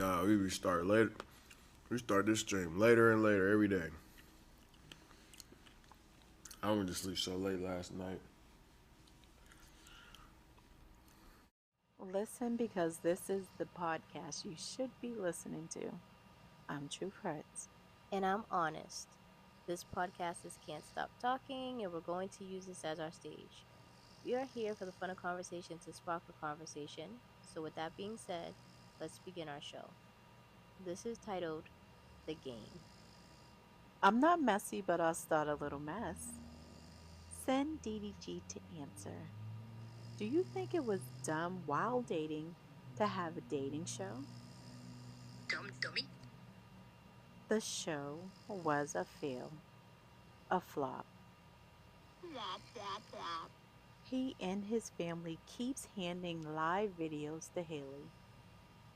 We restart later. We start this stream later and later every day. I went to sleep so late last night. Listen because this is the podcast you should be listening to. I'm True Hearts. And I'm honest. This podcast is Can't Stop Talking, and we're going to use this as our stage. We are here for the fun of conversation to spark a conversation. So, with that being said, let's begin our show. This is titled The Game. I'm not messy, but I'll start a little mess. Send DDG to answer. Do you think it was dumb while dating to have a dating show? Dummy? The show was a fail, a flop. He and his family keeps handing live videos to Haley.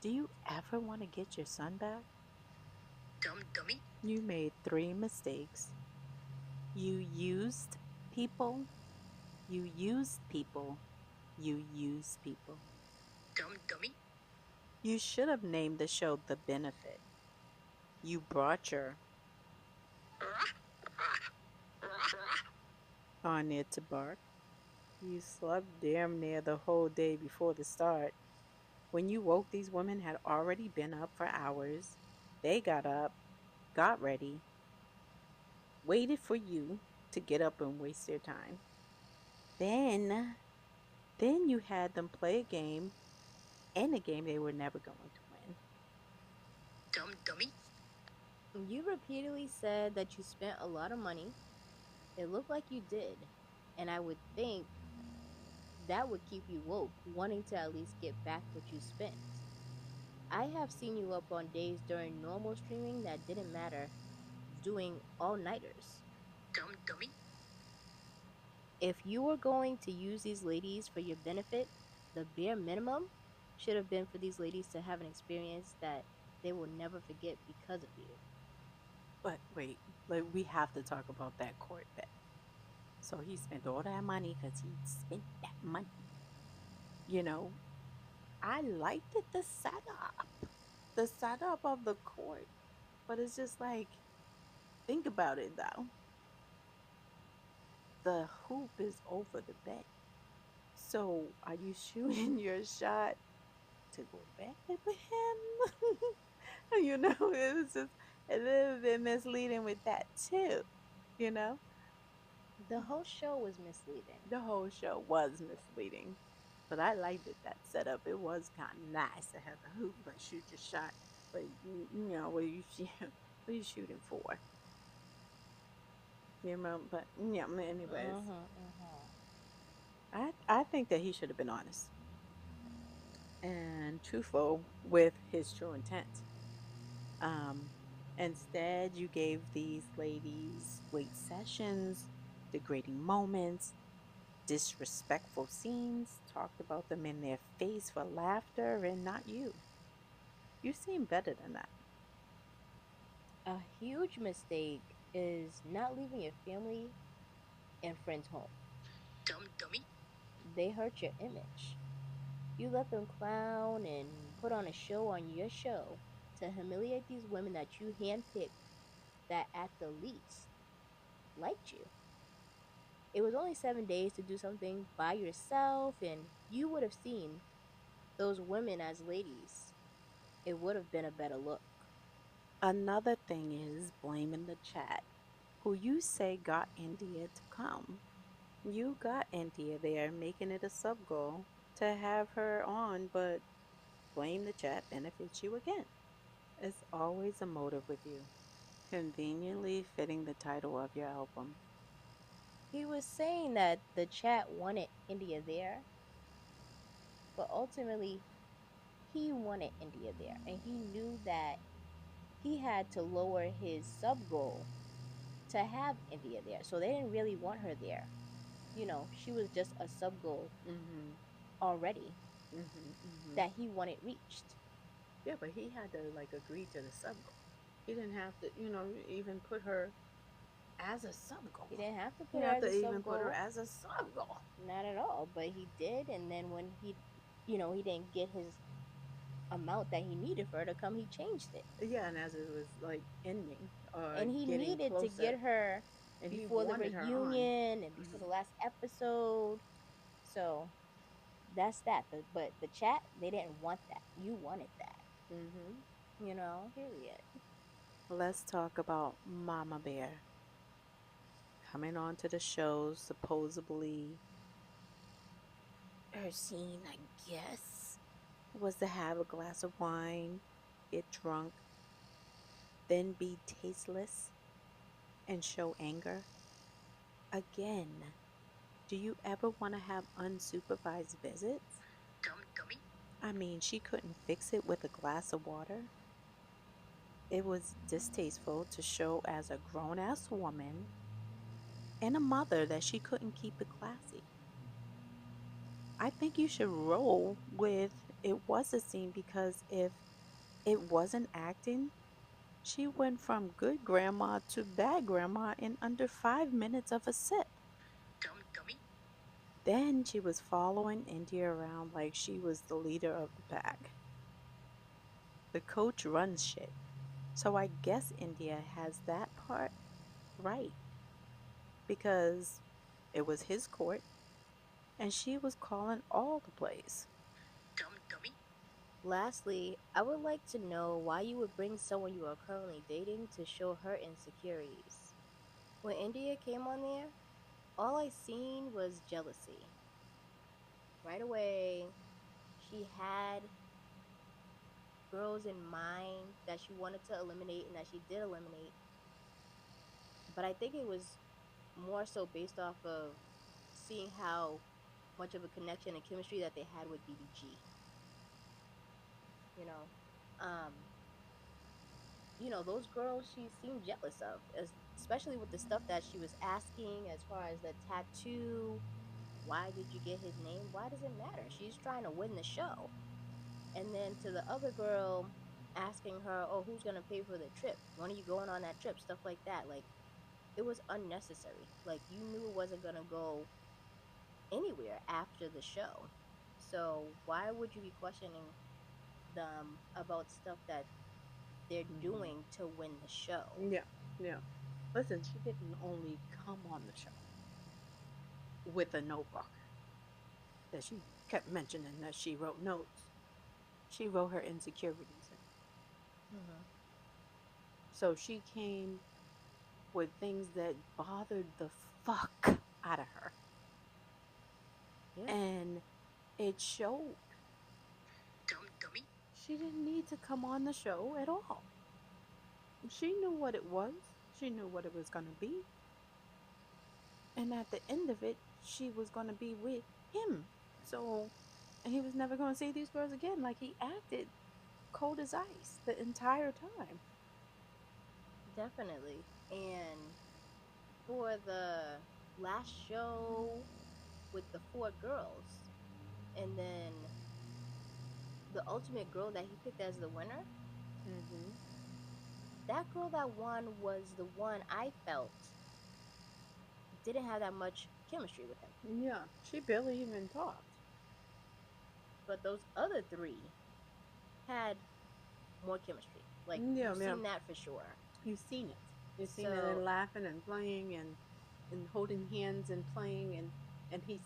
Do you ever want to get your son back? Dummy? You made 3 mistakes. You used people. You used people. You used people. Dummy? You should have named the show The Benefit. You brought your on it to bark. You slept damn near the whole day before the start. When you woke, these women had already been up for hours. They got up, got ready, waited for you to get up and waste their time. Then you had them play a game, and a game they were never going to win. Dummy? You repeatedly said that you spent a lot of money. It looked like you did. And I would think that would keep you woke, wanting to at least get back what you spent. I have seen you up on days during normal streaming that didn't matter, doing all nighters. Dummy? If you were going to use these ladies for your benefit, the bare minimum should have been for these ladies to have an experience that they will never forget because of you. But wait, like we have to talk about that court bet. So he spent all that money because he spent that money. You know, I liked it, the setup of the court. But it's just like, think about it though. The hoop is over the bet. So are you shooting your shot to go back with him? It was just a little bit misleading with that too, you know? The whole show was misleading. The whole show was misleading. But I liked it, that setup. It was kind of nice to have the hoop and shoot your shot. But what are you, what are you shooting for? But yeah, anyways, I think that he should have been honest and truthful with his true intent. Um, Instead, you gave these ladies wait sessions, degrading moments, disrespectful scenes, talked about them in their face for laughter and not you. You seem better than that. A huge mistake is not leaving your family and friends home. Dummy? They hurt your image. You let them clown and put on a show on your show to humiliate these women that you handpicked that at the least liked you. It was only 7 days to do something by yourself, and you would have seen those women as ladies. It would have been a better look. Another thing is blaming the chat, who you say got India to come. You got India there, making it a sub goal to have her on, but blame the chat benefits you again. It's always a motive with you, conveniently fitting the title of your album. He was saying that the chat wanted India there, but ultimately he wanted India there, and he knew that he had to lower his sub goal to have India there. So they didn't really want her there. She was just a sub goal Mm-hmm. already Mm-hmm. Mm-hmm. that he wanted reached. Yeah, but he had to like agree to the sub goal. He didn't have to, even put her as a sub goal. He didn't have to He put her didn't have as to a even sub put her goal, as a sub goal. not at all. But he did, and then when he didn't get his amount that he needed for her to come, he changed it. Yeah, and as it was like ending or And he getting needed to closer, get her and he before the wanted her on. reunion and before the last episode. So that's that. But the chat, they didn't want that. You wanted that. Mm-hmm. Period. Let's talk about Mama Bear coming on to the show. Supposedly, her scene, I guess, was to have a glass of wine, get drunk, then be tasteless and show anger. Again, do you ever want to have unsupervised visits? Dummy. I mean, she couldn't fix it with a glass of water. It was distasteful to show as a grown ass woman and a mother that she couldn't keep it classy. I think you should roll with it was a scene because if it wasn't acting, she went from good grandma to bad grandma in under 5 minutes of a sip. Dummy. Then she was following India around like she was the leader of the pack. The coach runs shit. So I guess India has that part right because it was his court and she was calling all the plays. Dummy. Lastly, I would like to know why you would bring someone you are currently dating to show her insecurities. When India came on there, all I seen was jealousy. Right away, she had girls in mind that she wanted to eliminate and that she did eliminate. But I think it was more so based off of seeing how much of a connection and chemistry that they had with DDG. You know, um, those girls she seemed jealous of, especially with the stuff that she was asking as far as the tattoo. Why did you get his name? Why does it matter? She's trying to win the show. And then to the other girl, asking her, "Oh, who's gonna pay for the trip? When are you going on that trip?" Stuff like that. Like it was unnecessary. Like you knew it wasn't gonna go anywhere after the show. So why would you be questioning them about stuff that they're doing to win the show? Yeah, yeah. Listen, she didn't only come on the show with a notebook that she kept mentioning that she wrote notes. She wrote her insecurities in it. Mm-hmm. So she came with things that bothered the fuck out of her. Yeah. And it showed. Dummy. She didn't need to come on the show at all. She knew what it was. She knew what it was going to be. And at the end of it, she was going to be with him. So he was never going to see these girls again. Like he acted cold as ice the entire time. Definitely. And for the last show with the four girls, and then the ultimate girl that he picked as the winner, Mm-hmm. that girl that won was the one I felt didn't have that much chemistry with him. Yeah, she barely even talked. But those other three had more chemistry. Like Yeah, you've yeah. seen that for sure. You've seen it. You've seen it So in laughing and playing and holding hands and playing and he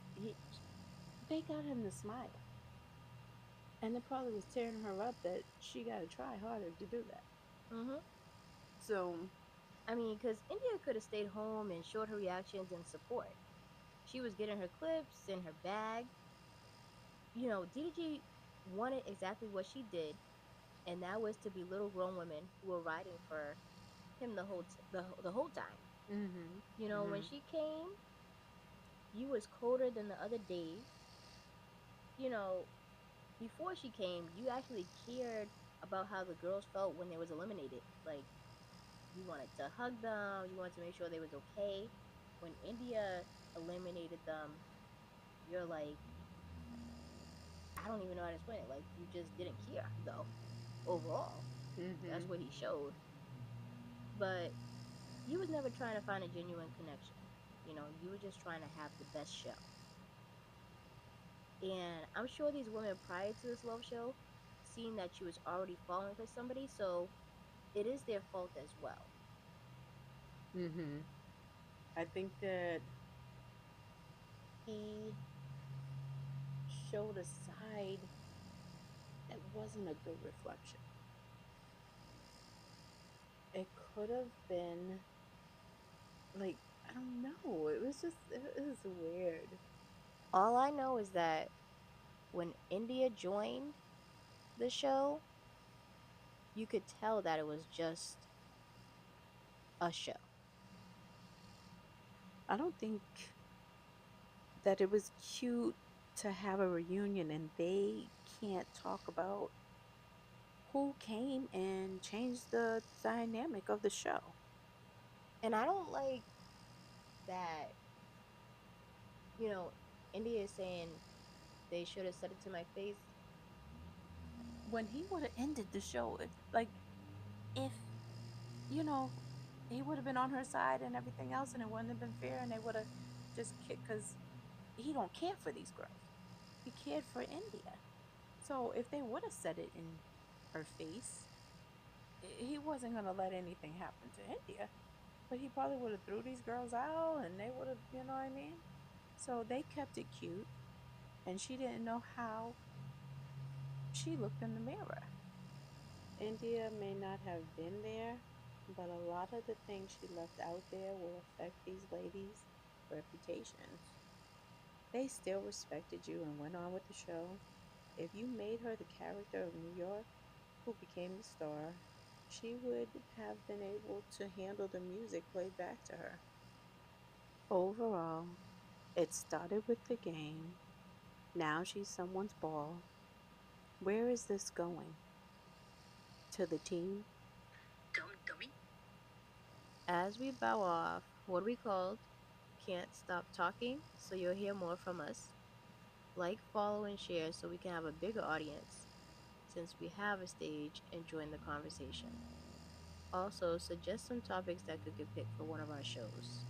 they got him to smile. And it probably was tearing her up that she got to try harder to do that. mm-hmm. So, I mean, because India could have stayed home and showed her reactions and support. She was getting her clips in her bag. DDG wanted exactly what she did, and that was to be little grown women who were riding for him the whole time. mm-hmm, When mm-hmm, she came, you was colder than the other days. You know, before she came, you actually cared about how the girls felt when they was eliminated. Like you wanted to hug them, you wanted to make sure they was okay. When India eliminated them, you're like, I don't even know how to explain it. Like you just didn't care though. Overall, mm-hmm. that's what he showed. But you was never trying to find a genuine connection. You were just trying to have the best show. And I'm sure these women prior to this love show seen that she was already falling for somebody, so it is their fault as well. Mm-hmm. I think that he showed a side that wasn't a good reflection. It could have been like, I don't know. It was weird. All I know is that when India joined the show, you could tell that it was just a show. I don't think that it was cute to have a reunion and they can't talk about who came and changed the dynamic of the show. And I don't like that, you know, India is saying they should have said it to my face. When he would have ended the show, if you know he would have been on her side and everything else, and it wouldn't have been fair, and they would have just kicked because he don't care for these girls. He cared for India. So if they would have said it in her face, he wasn't gonna let anything happen to India. But he probably would have threw these girls out, and they would have, you know what I mean? So they kept it cute, and she didn't know how she looked in the mirror. India may not have been there, but a lot of the things she left out there will affect these ladies' reputations. They still respected you and went on with the show. If you made her the character of New York, who became the star, she would have been able to handle the music played back to her. Overall, it started with the game. Now she's someone's ball. Where is this going? To the team? Dummy. As we bow off, what we called Can't Stop Talking, so you'll hear more from us. Like, follow, and share so we can have a bigger audience since we have a stage and join the conversation. Also, suggest some topics that could get picked for one of our shows.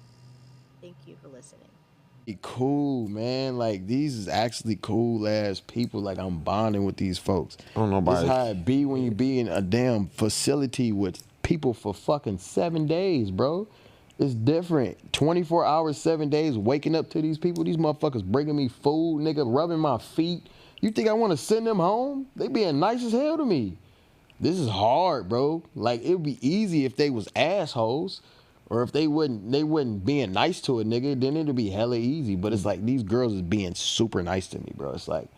Thank you for listening. Cool, man. Like these is actually cool ass people. Like I'm bonding with these folks. I don't know This about how it be when you be in a damn facility with people for fucking 7 days, bro. It's different. 24 hours, 7 days, waking up to these people. These motherfuckers bringing me food, nigga, rubbing my feet. You think I want to send them home? They being nice as hell to me. This is hard, bro. Like it would be easy if they was assholes. Or if they wouldn't being nice to a nigga, then it'd be hella easy. But it's like these girls is being super nice to me, bro. It's like